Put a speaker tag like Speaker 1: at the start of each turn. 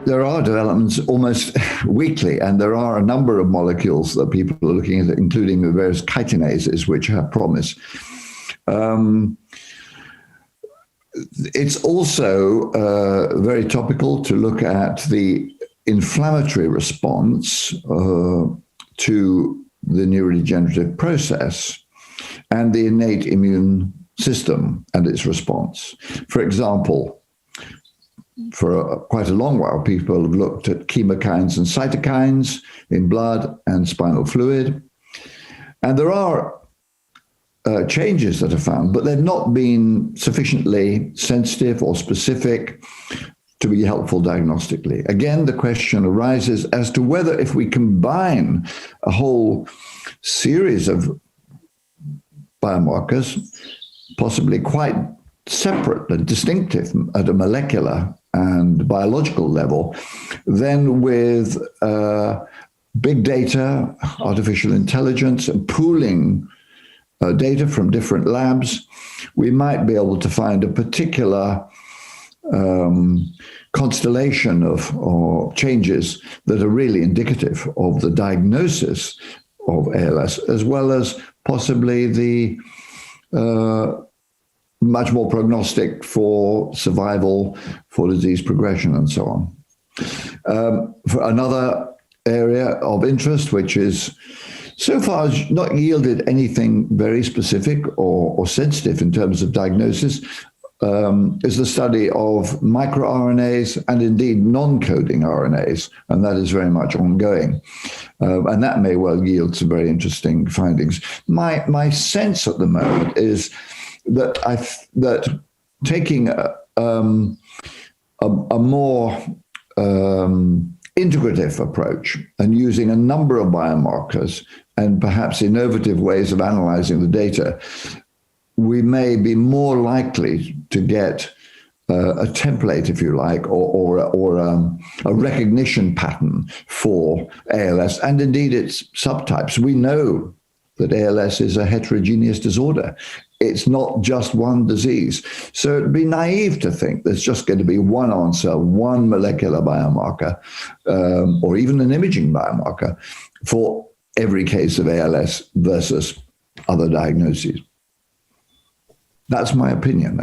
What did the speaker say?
Speaker 1: there are developments almost weekly, and there are a number of molecules that people are looking at, including the various chitinases, which have promise. It's also very topical to look at the inflammatory response to the neurodegenerative process and the innate immune system and its response. For example, for quite a long while, people have looked at chemokines and cytokines in blood and spinal fluid. And there are changes that are found, but they've not been sufficiently sensitive or specific to be helpful diagnostically. Again, the question arises as to whether if we combine a whole series of biomarkers, possibly quite separate and distinctive at a molecular and biological level, then with big data, artificial intelligence, and pooling data from different labs, we might be able to find a particular constellation of changes that are really indicative of the diagnosis of ALS, as well as possibly the much more prognostic for survival, for disease progression, and so on. For another area of interest, which is so far has not yielded anything very specific or sensitive in terms of diagnosis, is the study of microRNAs and indeed non-coding RNAs, and that is very much ongoing. And that may well yield some very interesting findings. My sense at the moment is that that taking a more integrative approach and using a number of biomarkers and perhaps innovative ways of analyzing the data, we may be more likely to get a template, if you like, or a recognition pattern for ALS and indeed its subtypes. We know that ALS is a heterogeneous disorder. It's not just one disease. So it'd be naive to think there's just going to be one answer, one molecular biomarker, or even an imaging biomarker for every case of ALS versus other diagnoses. That's my opinion.